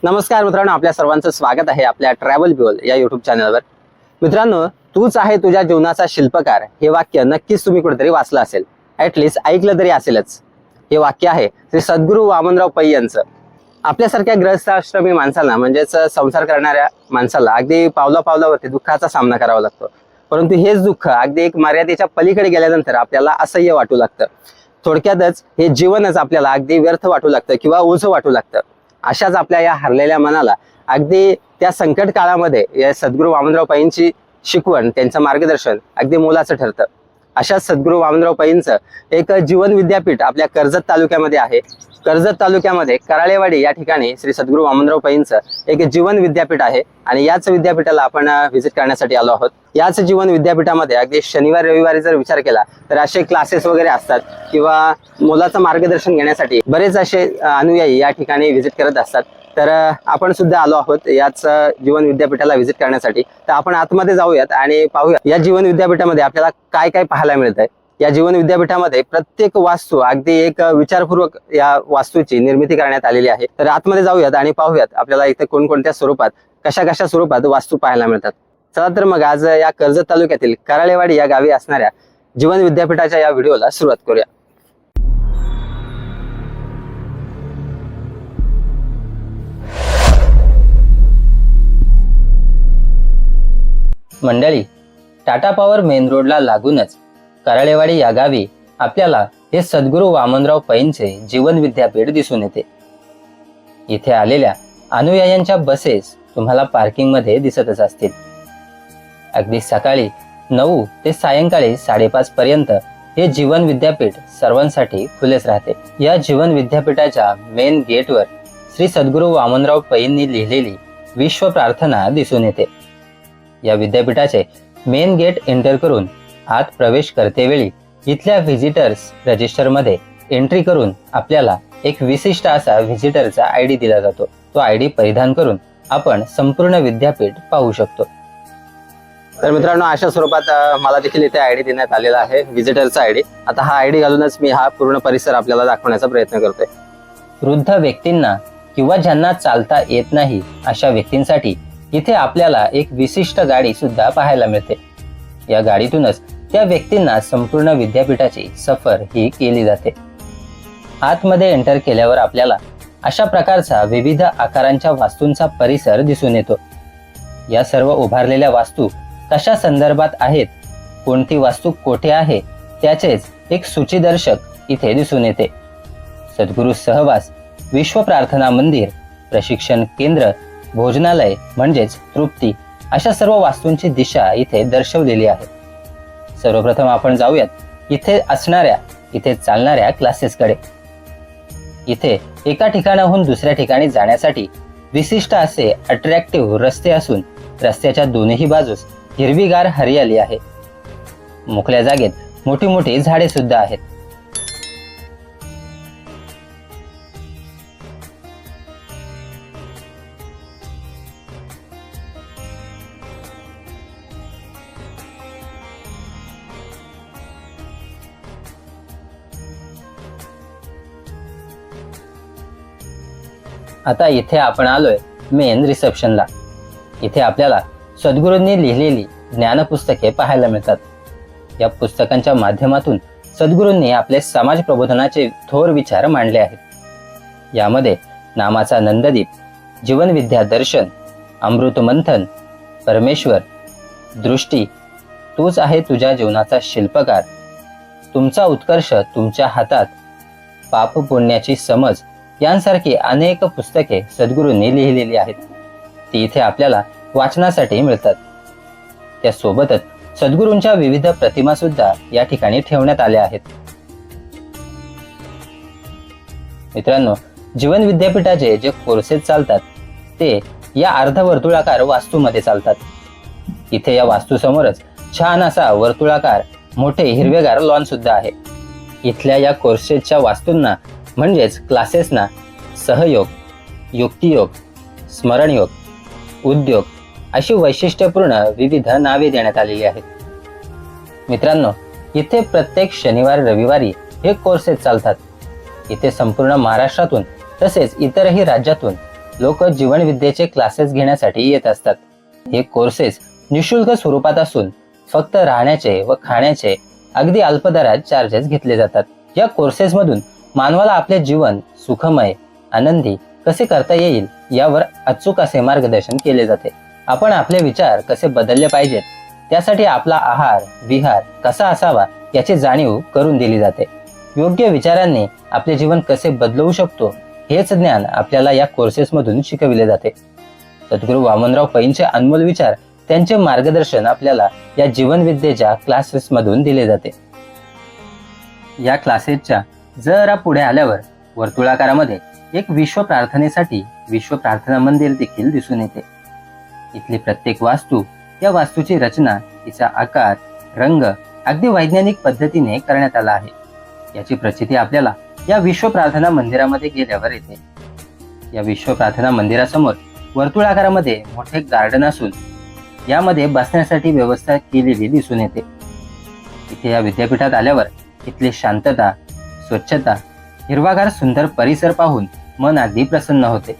नमस्कार मित्रांनो, आपल्या सर्वांचं स्वागत आहे आपल्या ट्रॅव्हल ब्युल या युट्यूब चॅनलवर। मित्रांनो, तूच आहे तुझ्या जीवनाचा शिल्पकार हे वाक्य नक्कीच तुम्ही कुठेतरी वाचलं असेल, ऍटलीस्ट ऐकलं तरी असेलच। हे वाक्य आहे श्री सद्गुरू वामनराव पै यांचं। आपल्यासारख्या ग्रहस्थाश्रमी माणसाला म्हणजेच संसार करणाऱ्या माणसाला अगदी पावला पावलावरती दुःखाचा सामना करावा लागतो, परंतु हेच दुःख अगदी एक मर्यादेच्या पलीकडे गेल्यानंतर आपल्याला असह्य वाटू लागतं। थोडक्यातच हे जीवनच आपल्याला अगदी व्यर्थ वाटू लागतं किंवा ओझं वाटू लागतं। अशाच आपल्या या हरलेल्या मनाला अगदी त्या संकट काळामध्ये या सद्गुरू वामनराव पैंची शिकवण, त्यांचं मार्गदर्शन अगदी मोलाचं ठरतं। अशाच सद्गुरू वामनराव पैंचं एक जीवन विद्यापीठ आपल्या कर्जत तालुक्यामध्ये आहे। कर्जत तालुक्यामध्ये कराळेवाडी या ठिकाणी श्री सद्गुरू वामनराव पैंचं एक जीवन विद्यापीठ आहे आणि याच विद्यापीठाला आपण व्हिजिट करण्यासाठी आलो आहोत। याच जीवन विद्यापीठामध्ये अगदी शनिवार रविवारी जर विचार केला तर असे क्लासेस वगैरे असतात किंवा मुलाचं मार्गदर्शन घेण्यासाठी बरेच असे अनुयायी या ठिकाणी व्हिजिट करत असतात। तर आपण सुद्धा आलो आहोत याच जीवन विद्यापीठाला व्हिजिट करण्यासाठी। तर आपण आतमध्ये जाऊयात आणि पाहूया या जीवन विद्यापीठामध्ये आपल्याला काय काय पाहायला मिळतंय। या जीवन विद्यापीठामध्ये प्रत्येक वास्तू अगदी एक विचारपूर्वक या वास्तूची निर्मिती करण्यात आलेली आहे। तर आतमध्ये जाऊयात आणि पाहूयात आपल्याला इथे कोणकोणत्या स्वरूपात कशा स्वरूपात वास्तू पाहायला मिळतात। चला तर मग आज या कर्जत तालुक्यातील कराळेवाडी या गावी असणाऱ्या जीवन विद्यापीठाच्या या व्हिडिओला सुरुवात करूया। मंडळी, टाटा पॉवर मेन रोडला लागूनच कराळेवाडी या गावी आपल्याला हे सद्गुरू वामनराव पैंचे जीवन विद्यापीठ दिसून येते। इथे आलेल्या अनुयायांच्या बसेस तुम्हाला पार्किंग मध्ये दिसतच असतील। अगदी सकाळी 9 ते सायंकाळी 5:30 पर्यंत हे जीवन विद्यापीठ सर्वांसाठी खुलेच राहते। या जीवन विद्यापीठाच्या मेन गेटवर श्री सद्गुरू वामनराव पैंनी लिहिलेली विश्व प्रार्थना दिसून येते। या विद्यापीठाचे मेन गेट एंटर करून आत प्रवेश करतेवेळी इथल्या व्हिजिटर्स रजिस्टर मध्ये एंट्री करून आपल्याला एक विशिष्ट असा व्हिजिटरचा आयडी दिला जातो। तो आयडी परिधान करून आपण संपूर्ण विद्यापीठ पाहू शकतो। तर मित्रांनो, अशा स्वरूपात मला देखील इथे आयडी देण्यात आलेला आहे, व्हिजिटरचा आयडी। आता हा आयडी घालूनच मी हा पूर्ण परिसर आपल्याला दाखवण्याचा प्रयत्न करतोय। वृद्ध व्यक्तींना किंवा ज्यांना चालता येत नाही अशा व्यक्तींसाठी इथे आपल्याला एक विशिष्ट गाडी सुद्धा पाहायला मिळते। या गाडीतूनच त्या व्यक्तींना संपूर्ण विद्यापीठाची सफर ही केली जाते। आतमध्ये एंटर केल्यावर आपल्याला अशा प्रकारचा विविध आकारांच्या वास्तूंचा परिसर दिसून येतो। या सर्व उभारलेल्या वास्तू कशा संदर्भात आहेत, कोणती वास्तू कोठे आहे त्याचेच एक सूचीदर्शक इथे दिसून येते। सद्गुरू सहवास, विश्व प्रार्थना मंदिर, प्रशिक्षण केंद्र, भोजनालय म्हणजेच तृप्ती अशा सर्व वास्तूंची दिशा इथे दर्शवलेली आहे। सर्वप्रथम आपण जाऊयात इथे चालणाऱ्या क्लासेसकडे। इथे एका ठिकाणाहून दुसऱ्या ठिकाणी जाण्यासाठी विशिष्ट असे अट्रॅक्टिव्ह रस्ते असून रस्त्याच्या दोन्ही बाजूस हिरवीगार हरियाली आहे। मोकळ्या जागेत मोठी मोठी झाडे सुद्धा आहेत। आता इथे आपण आलोय मेन रिसेप्शनला। इथे आपल्याला सद्गुरूंनी लिहिलेली ज्ञान पुस्तके पाहायला मिळतात। या पुस्तकांच्या माध्यमातून सद्गुरूंनी आपले समाज प्रबोधनाचे थोर विचार मांडले आहेत। यामध्ये नामाचा नंददीप, जीवन विद्या दर्शन, अमृत मंथन, परमेश्वर, दृष्टी, तूच आहे तुझ्या जीवनाचा शिल्पकार, तुमचा उत्कर्ष तुमच्या हातात, पाप पुण्याची समज यांसारखी अनेक पुस्तके सद्गुरूंनी लिहिलेली आहेत। ती इथे आपल्याला वाचनासाठी मिळतात। त्यासोबतच सद्गुरूंच्या विविध प्रतिमा सुद्धा या ठिकाणी ठेवण्यात आल्या आहेत। मित्रांनो, जीवन विद्यापीठाचे जे कोर्सेस चालतात ते या अर्धवर्तुळाकार वास्तूमध्ये चालतात। इथे या वास्तूसमोरच छान असा वर्तुळाकार मोठे हिरवेगार लॉन सुद्धा आहे। इथल्या या कोर्सेसच्या वास्तूंना म्हणजेच क्लासेसना सहयोग, युक्तियोग, स्मरणयोग, उद्योग अशी वैशिष्ट्यपूर्ण विविध नावे देण्यात आलेली आहेत। मित्रांनो, इथे प्रत्येक शनिवार रविवारी हे कोर्सेस चालतात। इथे संपूर्ण महाराष्ट्रातून तसेच इतरही राज्यातून लोक जीवनविद्येचे क्लासेस घेण्यासाठी येत असतात. हे कोर्सेस निशुल्क स्वरूपात असून फक्त राहण्याचे व खाण्याचे अगदी अल्प दरात चार्जेस घेतले जातात. या कोर्सेस मधून मानवाला आपले जीवन सुखमय आनंदी कसे करता येईल यावर अचूक असे मार्गदर्शन केले जाते. आपण आपले विचार कसे बदलले पाहिजेत, त्यासाठी आपला आहार विहार कसा असावा याची जाणीव करून दिली जाते. योग्य विचारांनी आपले जीवन कसे बदलवू शकतो हेच ज्ञान आपल्याला या कोर्सेस मधून शिकविले जाते. सद्गुरू वामनराव पैंचे अनमोल विचार, त्यांचे मार्गदर्शन आपल्याला या जीवनविद्येच्या क्लासेस मधून दिले जाते. या क्लासेसच्या जरा पुढे आल्यावर वर्तुळाकारामध्ये एक विश्व प्रार्थनेसाठी विश्व प्रार्थना मंदिर देखील दिसून येते. इथली प्रत्येक वास्तू, या वास्तूची रचना, तिचा आकार, रंग अगदी वैज्ञानिक पद्धतीने करण्यात आला आहे. याची प्रचिती आपल्याला या विश्व प्रार्थना मंदिरामध्ये गेल्यावर येते. या विश्व प्रार्थना मंदिरासमोर वर्तुळाकारामध्ये मोठे गार्डन असून यामध्ये बसण्यासाठी व्यवस्था केलेली दिसून येते. इथे या विद्यापीठात आल्यावर इथली शांतता, स्वच्छता, हिरवागार सुंदर परिसर पाहून मन अगदी प्रसन्न होते.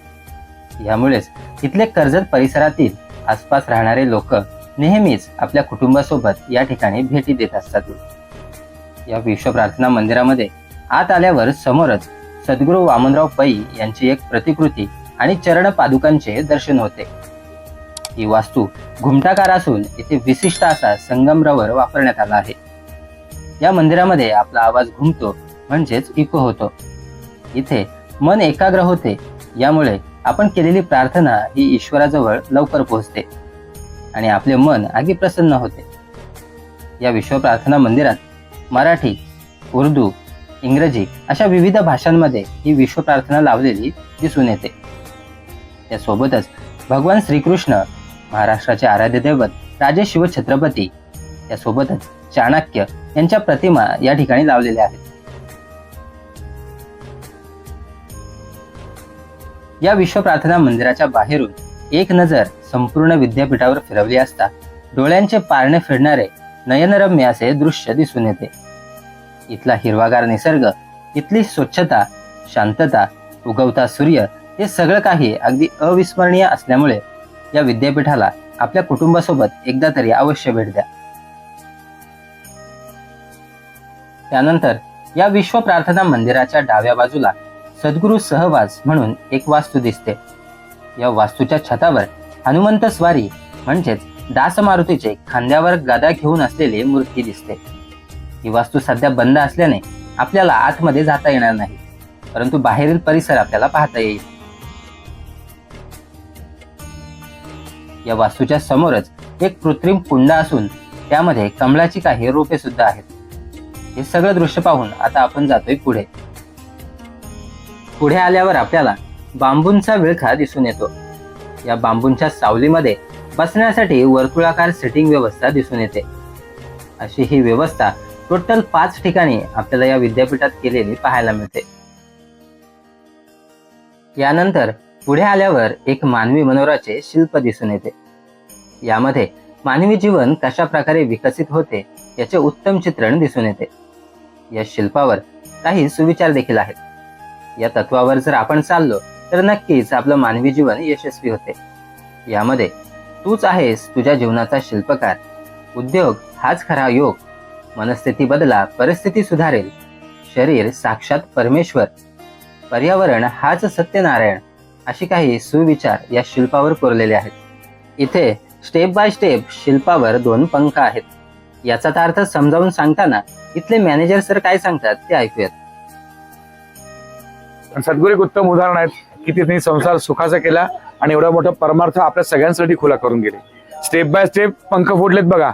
यामुळेच इथले कर्जत परिसरातील आसपास राहणारे लोक नेहमीच आपल्या कुटुंबासोबत या ठिकाणी भेटी देत असतात. या विश्व प्रार्थना मंदिरामध्ये आत आल्यावर समोरच सद्गुरू वामनराव पै यांची एक प्रतिकृती आणि चरण पादुकांचे दर्शन होते. ही वास्तू घुमटाकार असून इथे विशिष्ट असा संगमरवर वापरण्यात आला आहे. या मंदिरामध्ये आपला आवाज घुमतो म्हणजेच इको होतो. इथे मन एकाग्र होते, यामुळे आपण केलेली प्रार्थना ही ईश्वराजवळ लवकर पोहोचते आणि आपले मन अगदी प्रसन्न होते. या विश्व प्रार्थना मंदिरात मराठी, उर्दू, इंग्रजी अशा विविध भाषांमध्ये ही विश्व प्रार्थना लावलेली दिसून येते. त्यासोबतच भगवान श्रीकृष्ण, महाराष्ट्राचे आराध्य दैवत राजे शिवछत्रपती, त्यासोबतच चाणक्य यांच्या प्रतिमा या ठिकाणी लावलेल्या आहेत. या विश्व प्रार्थना मंदिराच्या बाहेरून एक नजर संपूर्ण विद्यापीठावर फिरवली असता डोळ्यांचे पारणे फिरणारे नयनरम्य असे दृश्य दिसून येते. इथला हिरवागार निसर्ग, इथली स्वच्छता, शांतता, उगवता सूर्य हे सगळं काही अगदी अविस्मरणीय असल्यामुळे या विद्यापीठाला आपल्या कुटुंबासोबत एकदा तरी अवश्य भेट द्या. त्यानंतर या विश्व प्रार्थना मंदिराच्या डाव्या बाजूला सद्गुरू सहवास म्हणून एक वास्तू दिसते. या वास्तूच्या छतावर हनुमंत स्वारी म्हणजेच दास मारुतीचे खांद्यावर गदा घेऊन असलेली मूर्ती दिसते. ही वास्तू सध्या बंद असल्याने आपल्याला आतमध्ये जाता येणार नाही, परंतु बाहेरील परिसर आपल्याला पाहता येईल. या वास्तूच्या समोरच एक कृत्रिम कुंड असून त्यामध्ये कमळाची काही रोपे सुद्धा आहेत. हे सगळं दृश्य पाहून आता आपण जातोय पुढे. पुढे आल्यावर आपल्याला बांबूंचा विळखा दिसून येतो. या बांबूंच्या सावलीमध्ये बसण्यासाठी वर्तुळाकार सिटिंग व्यवस्था दिसून येते. अशी ही व्यवस्था टोटल 5 ठिकाणी आपल्याला या विद्यापीठात केलेली पाहायला मिळते. यानंतर पुढे आल्यावर एक मानवी मनोराचे शिल्प दिसून येते. यामध्ये मानवी जीवन कशा प्रकारे विकसित होते याचे उत्तम चित्रण दिसून येते. या शिल्पावर काही सुविचार देखील आहेत. या तत्वावर जर आपण चाललो तर नक्कीच आपलं मानवी जीवन यशस्वी होते. यामध्ये तूच आहेस तुझ्या जीवनाचा शिल्पकार, उद्योग हाच खरा योग, मनस्थिती बदला परिस्थिती सुधारेल, शरीर साक्षात परमेश्वर, पर्यावरण हाच सत्यनारायण अशी काही सुविचार या शिल्पावर कोरलेले आहेत. इथे स्टेप बाय स्टेप शिल्पावर 2 पंख आहेत. याचा अर्थ समजावून सांगताना इथले मॅनेजर सर काय सांगतात ते ऐकूयात. सद्गुरू एक उत्तम उदाहरण आहेत की त्यांनी संसार सुखाचा केला आणि एवढा मोठा परमार्थ आपल्या सगळ्यांसाठी खुला करून गेले. स्टेप बाय स्टेप पंख फोडलेत बघा.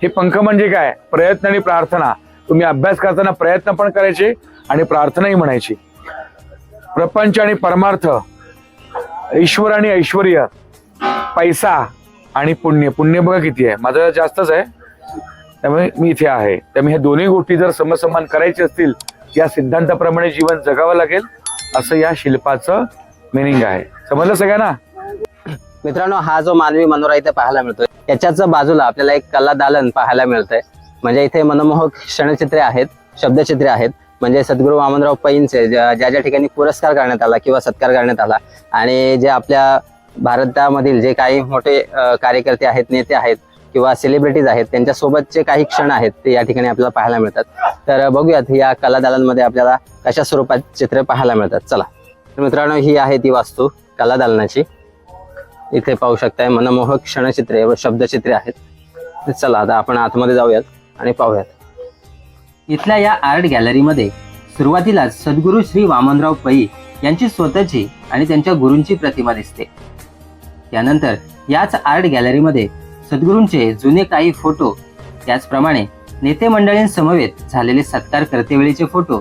हे पंख म्हणजे काय? प्रयत्न आणि प्रार्थना. तुम्ही अभ्यास करताना प्रयत्न पण करायचे आणि प्रार्थनाही म्हणायची. प्रपंच आणि परमार्थ, ईश्वर आणि ऐश्वर्य, पैसा आणि पुण्य. पुण्य बघा किती आहे, माझं जास्तच आहे, त्यामुळे मी इथे आहे. त्यामुळे हे दोन्ही गोष्टी जर समसमान करायचे असतील या सिद्धांताप्रमाणे जीवन जगावं लागेल, असं या शिल्पाचं मिनिंग आहे. समजलं सगळ्यांना? मित्रांनो, हा जो मानवी मनोरा इथे पाहायला मिळतोय त्याच्याच बाजूला आपल्याला एक कला दालन पाहायला मिळतंय. म्हणजे इथे मनमोहक क्षणचित्रे आहेत, शब्दचित्रे आहेत. म्हणजे सद्गुरू वामनराव पैंचे ज्या ज्या ठिकाणी पुरस्कार करण्यात आला किंवा सत्कार करण्यात आला आणि जे आपल्या भारतामधील जे काही मोठे कार्यकर्ते आहेत, नेते आहेत किंवा सेलिब्रिटीज आहेत, त्यांच्या सोबतचे काही क्षण आहेत ते या ठिकाणी आपल्याला पाहायला मिळतात. तर बघूयात या कलादालनामध्ये आपल्याला कशा स्वरूपात चित्रे पाहायला मिळतात. चला तर मित्रांनो, ही आहे ती वास्तू कलादालनाची. इथे पाहू शकताय मनमोहक क्षणचित्रे व शब्दचित्रे आहेत. तर चला आता आपण आतमध्ये जाऊयात आणि पाहूयात. इथल्या या आर्ट गॅलरीमध्ये सुरुवातीलाच सद्गुरू श्री वामनराव पै यांची स्वतःची आणि त्यांच्या गुरूंची प्रतिमा दिसते. त्यानंतर याच आर्ट गॅलरीमध्ये सद्गुरूंचे जुने काही फोटो, त्याचप्रमाणे नेते मंडळींसमवेत झालेले सत्कार करतेवेळीचे फोटो,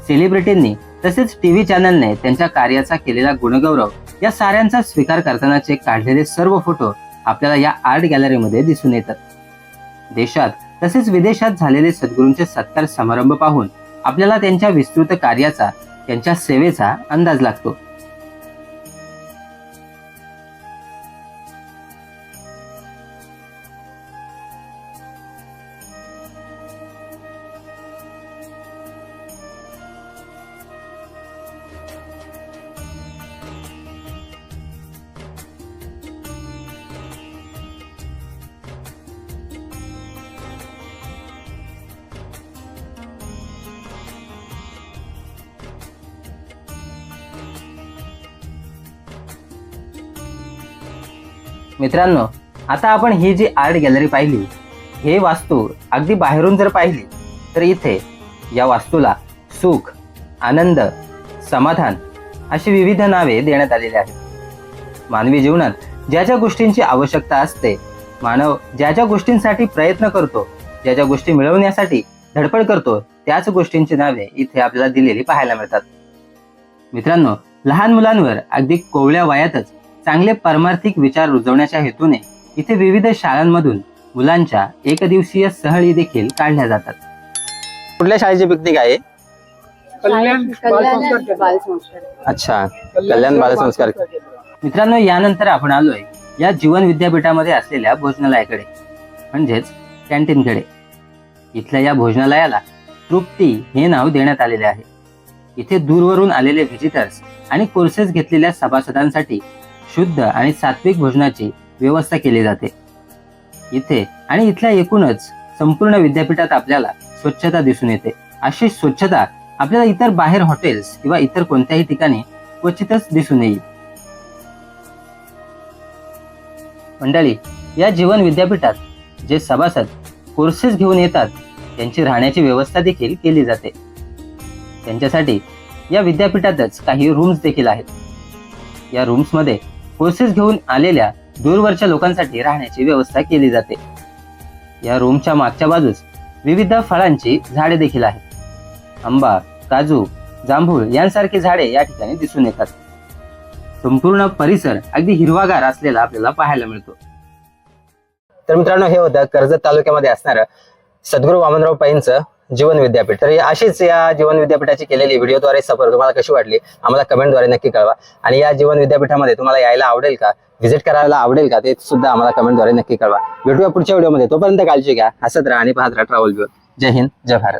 सेलिब्रिटींनी तसेच टीव्ही चॅनलने त्यांच्या कार्याचा केलेला गुणगौरव या साऱ्यांचा स्वीकार करतानाचे काढलेले सर्व फोटो आपल्याला या आर्ट गॅलरीमध्ये दिसून येतात. देशात तसेच विदेशात झालेले सद्गुरूंचे सत्कार समारंभ पाहून आपल्याला त्यांच्या विस्तृत कार्याचा, त्यांच्या सेवेचा अंदाज लागतो. मित्रांनो, आता आपण ही जी आर्ट गॅलरी पाहिली, हे वास्तू अगदी बाहेरून जर पाहिली तर इथे या वास्तूला सुख, आनंद, समाधान अशी विविध नावे देण्यात आलेली आहेत. मानवी जीवनात ज्या ज्या गोष्टींची आवश्यकता असते, मानव ज्या ज्या गोष्टींसाठी प्रयत्न करतो, ज्या ज्या गोष्टी मिळवण्यासाठी धडपड करतो, त्याच गोष्टींची नावे इथे आपल्याला दिलेली पाहायला मिळतात. मित्रांनो, लहान मुलांवर अगदी कोवळ्या वयातच चांगले परमार्थिक विचार रुजवण्याच्या हेतूने इथे विविध शाळांमधून मुलांच्या एकदिवसीय सहली देखील काढल्या जातात. कुठल्या शाळेची पिकनिक आहे? कल्याण बालसंस्कार. अच्छा, कल्याण बालसंस्कार. मित्रांनो, यानंतर आपण आलोय या जीवन विद्यापीठामध्ये असलेल्या भोजनालयाकडे, म्हणजेच कॅन्टीनकडे. इथल्या या भोजनालयाला तृप्ती हे नाव देण्यात आलेले आहे. इथे दूरवरून आलेले व्हिजिटर्स आणि कोर्सेस घेतलेल्या सभासदांसाठी शुद्ध आणि सात्विक भोजनाची व्यवस्था केली जाते. इथे आणि इथल्या एकूणच संपूर्ण विद्यापीठात आपल्याला स्वच्छता दिसून येते. अशी स्वच्छता आपल्याला इतर बाहेर हॉटेल्स किंवा इतर कोणत्याही ठिकाणी क्वचितच दिसून येईल. मंडळी, या जीवन विद्यापीठात जे सभासद कोर्सेस घेऊन येतात त्यांची राहण्याची व्यवस्था देखील केली जाते. त्यांच्यासाठी या विद्यापीठातच काही रूम्स देखील आहेत. या रूम्समध्ये कोर्सेस घेऊन आलेल्या दूरवरच्या लोकांसाठी राहण्याची व्यवस्था केली जाते. या रूमच्या मागच्या बाजूस विविध फळांची झाडे देखील आहेत. आंबा, काजू, जांभूळ यांसारखी झाडे या ठिकाणी दिसून येतात. संपूर्ण परिसर अगदी हिरवागार असलेला आपल्याला पाहायला मिळतो. तर मित्रांनो, हे होतं कर्जत तालुक्यामध्ये असणारं सद्गुरू वामनराव पैंचं जीवन विद्यापीठ. तर अशीच या जीवन विद्यापीठाची केलेली व्हिडिओद्वारे सफर तुम्हाला कशी वाटली आम्हाला कमेंटद्वारे नक्की कळवा. आणि या जीवन विद्यापीठामध्ये तुम्हाला यायला आवडेल का, व्हिजिट करायला आवडेल का, ते सुद्धा आम्हाला कमेंटद्वारे नक्की कळवा. भेटूया पुढच्या व्हिडिओमध्ये. तोपर्यंत काळजी घ्या, हसत राहा आणि पाहत राहा ट्रॅव्हल ब्युअर. जय हिंद, जय भारत.